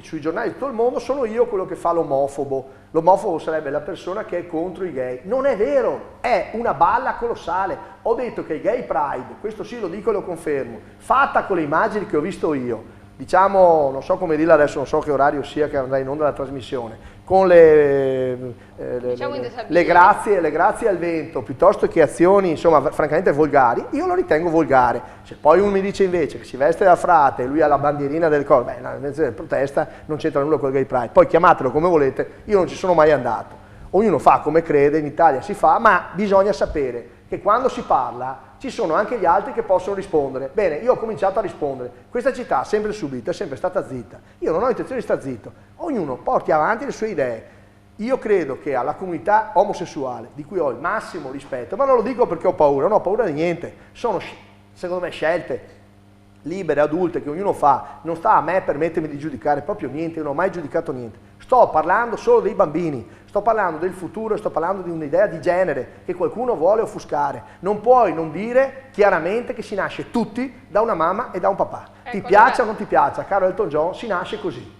sui giornali di tutto il mondo sono io quello che fa l'omofobo. L'omofobo sarebbe la persona che è contro i gay. Non è vero, è una balla colossale. Ho detto che i Gay Pride, questo sì lo dico e lo confermo, fatta con le immagini che ho visto io, diciamo, non so come dirla adesso, non so che orario sia che andrà in onda la trasmissione, con le grazie al vento, piuttosto che azioni, insomma, francamente volgari, io lo ritengo volgare. Se poi uno mi dice invece che si veste da frate e lui ha la bandierina del corpo, beh, invece protesta, non c'entra nulla con il Gay Pride. Poi chiamatelo come volete, io non ci sono mai andato. Ognuno fa come crede, in Italia si fa, ma bisogna sapere che quando si parla ci sono anche gli altri che possono rispondere. Bene, io ho cominciato a rispondere, questa città ha sempre subito, è sempre stata zitta, io non ho intenzione di stare zitto, ognuno porti avanti le sue idee. Io credo che alla comunità omosessuale, di cui ho il massimo rispetto, ma non lo dico perché ho paura, non ho paura di niente, sono secondo me scelte libere, adulte, che ognuno fa, non sta a me permettermi di giudicare proprio niente, io non ho mai giudicato niente, sto parlando solo dei bambini, sto parlando del futuro, sto parlando di un'idea di genere che qualcuno vuole offuscare, non puoi non dire chiaramente che si nasce tutti da una mamma e da un papà, ti piaccia o non ti piaccia, caro Elton John, si nasce così.